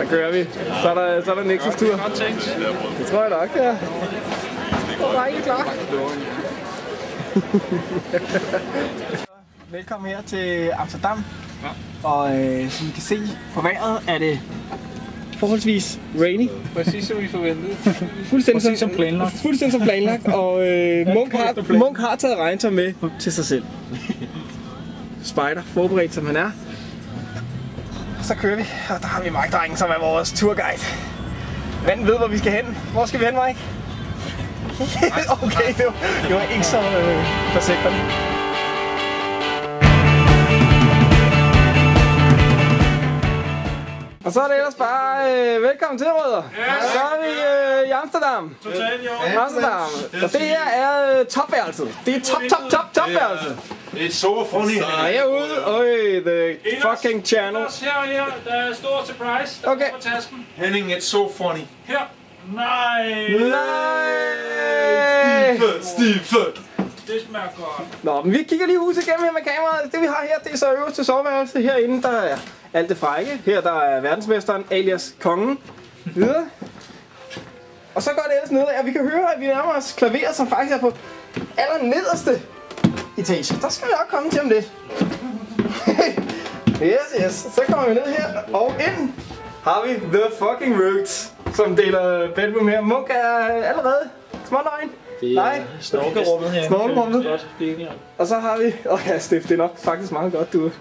kører vi. Så er der Nexus tur. Det tror jeg nok, ja. Jeg er ikke klar. Velkommen her til Amsterdam. Og som I kan se på vejret er det forholdsvis rainy. Præcis som vi forventede. Fuldstændig som planlagt. Og Munk har taget regntøj med til sig selv. Spider, forberedt som han er. Så kører vi, og der har vi Mike Drengen, som er vores turguide. Hvem ved, hvor vi skal hen? Hvor skal vi hen, Mike? Okay, det var ikke så forsigtigt. Og så er det ellers bare velkommen til, rødder. Så er vi i Amsterdam. Amsterdam. Og det her er topværelset. Det er topværelset. It's so funny. Så herude, the fucking channel. Her, der er stor surprise. Der okay. på tasken. Henning, it's so funny. Her. Nej. Steve. Det smager godt. Nå, men vi kigger lige huset igennem her med kameraet. Det vi har her, det er så øverste soveværelse. Herinde, der er alt det frække. Her der er verdensmesteren, alias kongen. Videre. Og så går det ellers nedad, og vi kan høre, at vi nærmer os klaveret, som faktisk er på allernederste etage. Der skal vi nok komme til om lidt. Yes. Så kommer vi ned her, og ind har vi The Fucking Roots, som deler bedroom her. Munk er allerede småløgn. Nej, snorkerummet her. Snorkerummet. Og så har vi... ja, Steff, det er nok faktisk meget godt, du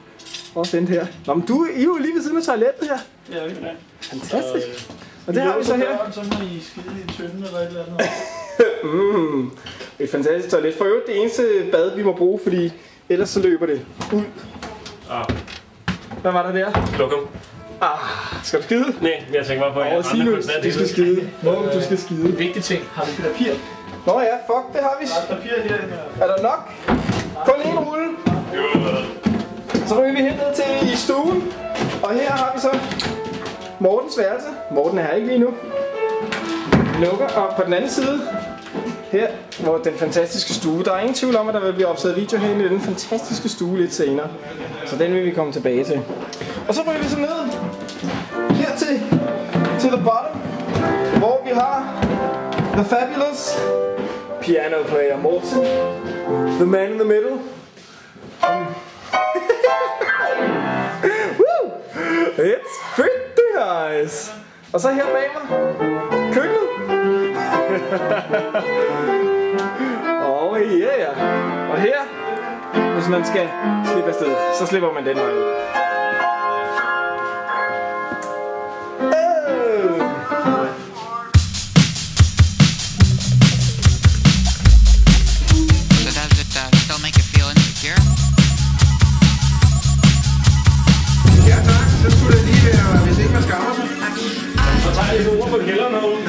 også endt her. Nå, men I er jo lige ved siden af toilettet her. Ja, vi er. Fantastisk. Og det har vi så her. Så må I skide i en tynde eller et eller andet. Et fantastisk toilet. For øvrigt det eneste bad, vi må bruge, fordi ellers så løber det ud. Hvad var der der? Lokum. Skal du skide? Nej, jeg tænker bare på, at jeg du skal skide. Du skal skide. Vigtig ting. Har vi papir? Nå ja, fuck, det har vi. Der er papir her. Er der nok? Kun en rulle. Så ryger vi herned til i stuen. Og her har vi så Mortens værelse. Morten er her ikke lige nu. Lukker, og på den anden side her, hvor den fantastiske stue. Der er ingen tvivl om, at der vil blive optaget video herinde i den fantastiske stue lidt senere. Så den vil vi komme tilbage til. Og så ryger vi så ned her til the bottom, hvor vi har the fabulous piano player Morten, the man in the middle. Woo! It's pretty nice. Og så her bag mig køkkenet. Yeah. Og her, hvis man skal slippe afsted, så slipper man den vej ud. So does it still make you feel insecure? Ja tak, så skulle det lige være, hvis ikke man skammer sig. Så tager jeg lidt ord på kælderen herude.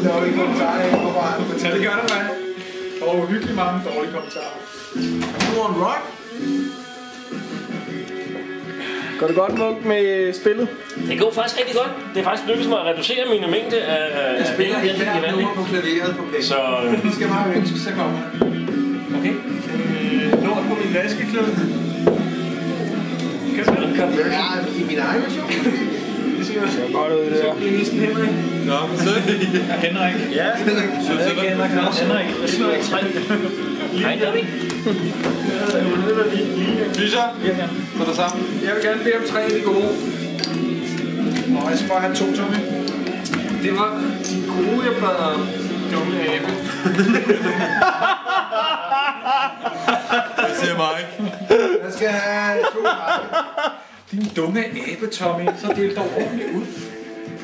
Der var ikke kommentarer af, hvorfor han Ja, det gør det, mand. Der var uhyggeligt mange dårlige kommentarer. You want rock? Går det godt, Munk, med spillet? Det går faktisk rigtig godt. Det er faktisk lykkedes mig at reducere mine mængde af Jeg spiller et hvert nummer på klaveret på penge. Så Vi skal bare ønske, så kommer det. okay. Lort på min vaskeklæde. Ja, i min egen version. Det ser Godt ud, det der. Det er næsten Henrik. Nå, så Henrik. Ja. Henrik. Hej, David. Fischer, så der sammen. Jeg vil gerne bede om 3 af de gode. Og jeg skal bare have 2, Tommy. Det var de gode, jeg bad om. Dumme abe. Det siger Mike. Jeg skal have 2 gange. Din dumme abe, Tommy. Så del dog ordentligt ud.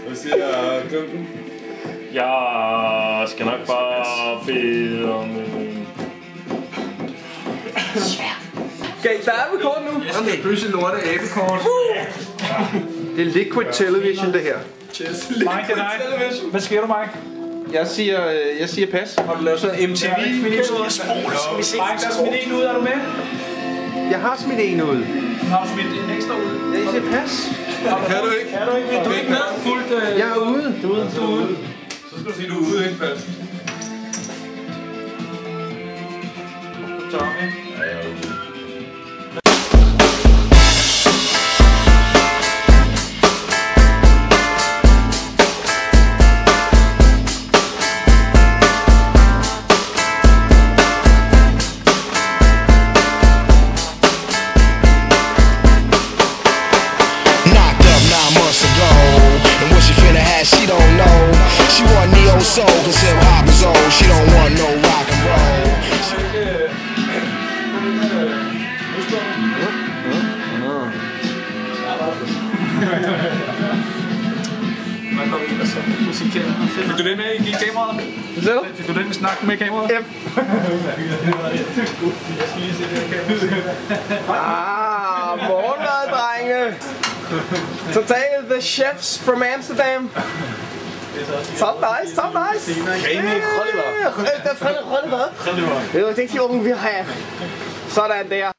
Hvad siger Klumpen? Jeg skal nok bare bede om Okay, der er rekord nu. Jeg skal bøsse lorte abekort. Det er liquid television, det her. Mike, det er dig. Hvad sker du, Mike? Jeg siger pas. Har du lavet sådan MTV? Mike, der er smidt en ud. Er du med? Jeg har smidt en ud. Har du smidt en ekstra ud? Jeg siger pas. Kan du ikke? Kan du ikke? Du er ikke med? Fuldt... Jeg er ude. Du er ude. Så skal du sige, du er ude, ikke pas? Tommy. Ja, jeg er ude. soul, cause hip hop is old. She don't want no rock and roll. Man går ind og så musikere. Fik du det med i kameraet? Fik du den med snakken med i kameraet? Yep. Morgenmad, drenge. Today the chefs from Amsterdam. Top nice, top nice. Det er rigtig unge, vi har. Sådan der.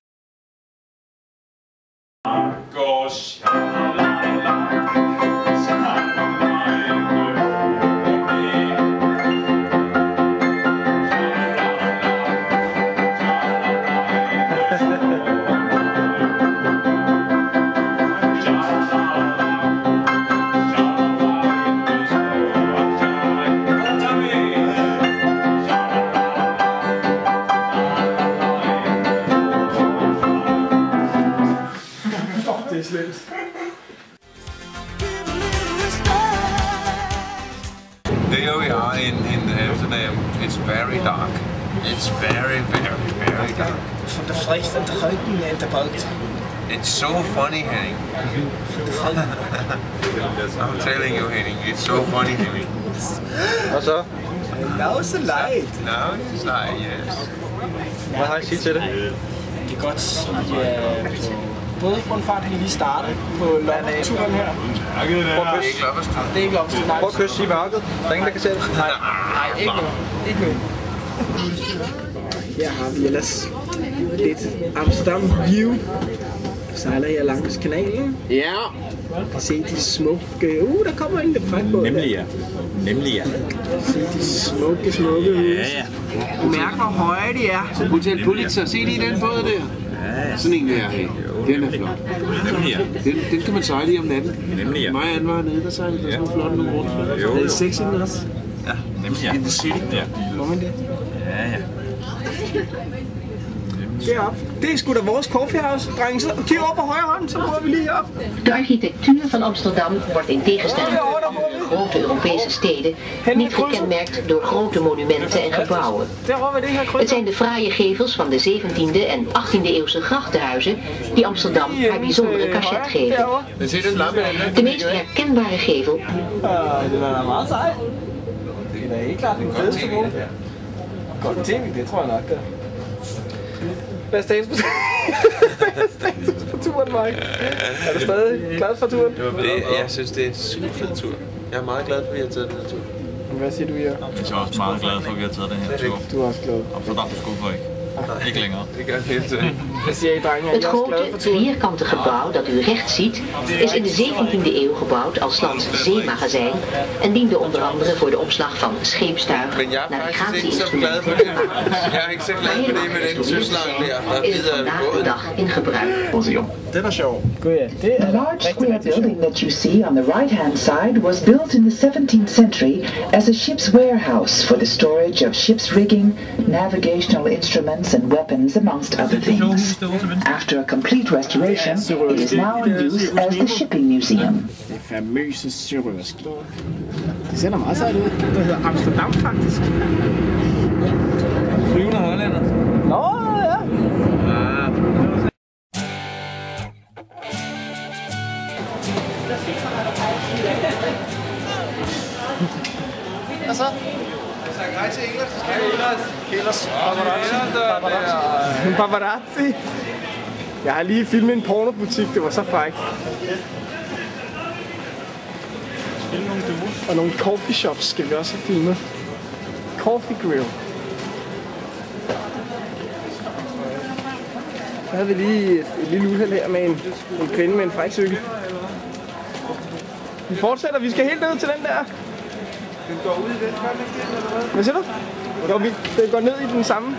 Gosh. Here we are in Amsterdam. It's very dark. It's very dark. Von der Fleisch und der Häuten in der Boot. It's so funny, Henning. I'm telling you, Henning, it's so funny, Henning. Hvad så? Now it's a light. Now it's like, yes. Hvad har I sige til det? Det er godt. Både rundfarten, vi lige startede på London-turen her. Det er ikke Loppesturen. Det er ikke Loppesturen. Prøv at kysse i mørket. Der er ingen, der kan se det. Nej, ikke nu. Ikke nu. Her har vi ellers lidt Amsterdam View. Sejler her langs kanalen. Ja. Man kan se de smukke... der kommer en fragtbåd. Nemlig ja. Se de smukke Ja. Mærk hvor høje de er. Hotel Pulitzer, se lige den båd der. Ja. Sådan en der her. Den er flot. Nemlig ja. Den kan man sejle i om natten. Nemlig ja. Mig og Anne var nede, der sejlede der sådan flot nogle rundt. Er det sexy den også? Ja, nemlig ja. In the city. Ja. Må man det? Ja. Deroppe. Det er sgu da vores coffeehouse, drenge. Så kig op på højre hånd, så prøver vi lige op. De architectuur van Amsterdam wordt in tegenstelling tot andere grote Europese steden niet gekenmerkt door grote monumenten en gebouwen. Het zijn de fraaie gevels van de 17e en 18e eeuwse grachtenhuizen die Amsterdam haar bijzondere cachet geven. De meest herkenbare gevel. Det var da meget sejt. Det er da helt klart den fedeste måde. Godt tv, det tror jeg nok der. Hvad er status på turen, Mike? Er du stadig glad for turen? Jeg synes, det er en super fed tur. Jeg er meget glad for, at vi har taget den her tur. Hvad siger du, Jørgen? Jeg er også meget glad for, at vi har taget den her tur. Du er også glad. Og for dig skuffer ikke. Ikke længere. Det gør det hele tiden. Hvad siger I, drenge? Het grote, vierkante gebouw dat u rechts ziet, is in de 17e eeuw gebouwd als landszeemagazijn en diende onder andere voor de opslag van scheepstuig, Men jeg er faktisk ikke så glad for det. Jeg er ikke så glad for det med den søslang der. Is het vandaag de dag in gebruik. Den er sjov. The large square building that you see on the right-hand side was built in the 17th century as a ship's warehouse for the storage of ship's rigging, navigational instruments and weapons, amongst other things. After a complete restoration, it is now in use as the shipping museum. Det famøse sørøsk. Det ser da meget sejt ud. Det hedder Amsterdam, faktisk. Flyvende hollænder. Nå, ja. Hvad så? Hej til Ehlers. Paparazzi. Jeg har lige filmet en pornobutik, det var så frækt. Og nogle coffee shops skal vi også have filmet. Coffee grill. Så havde vi lige et lille uheld her med en kvinde med en fræk cykel. Vi fortsætter, vi skal helt ned til den der. Den går ud i den før, eller hvad? Hvad siger du? Jo, den går ned i den samme.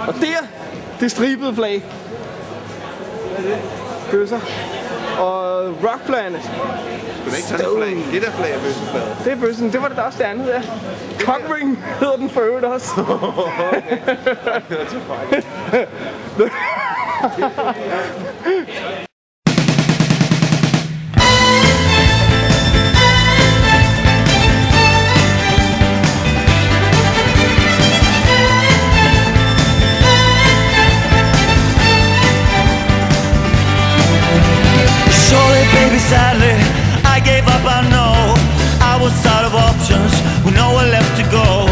Og der, det stribede flag. Hvad er det? Bøsser. Og Rock Planet. Du ikke tage det flag? Det der flag er bøsseflaget. Det er bøssen, det var det også det andet, ja. Cockring hedder den for øvrigt også. Okay. Det er så Surely, baby, sadly, I gave up, I know. I was out of options, with nowhere left to go.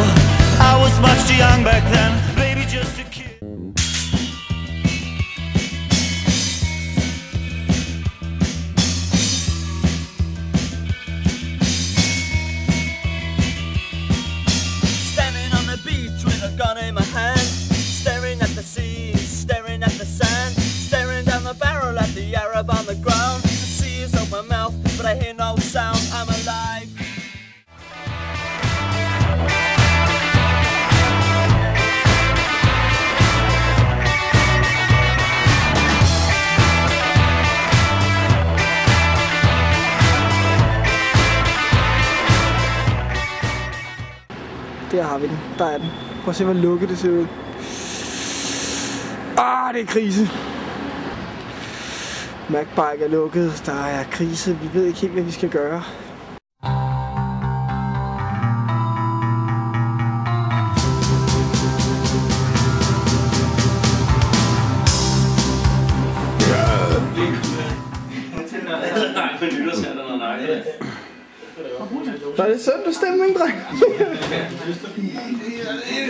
I was much too young back then, baby, just a kid. Standing on the beach with a gun in my hand, staring at the sea, staring at the sand, staring down the barrel at the Arab on the ground. The sea is open my mouth, but I hear no sound. I'm alive. Der har vi den. Der er den. Prøv at se, hvor lukket det ser ud. Det er krise. MacBike er lukket. Der er krise. Vi ved ikke helt, hvad vi skal gøre. Der er det søndag stemning, dreng. Det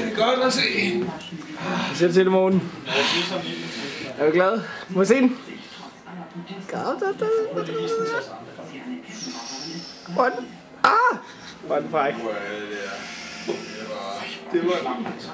er godt at se. Jeg ser det til i morgen. Er du glad? Må jeg se den? Godt. Hvor er den? Hvor er den fræk. Det var langt.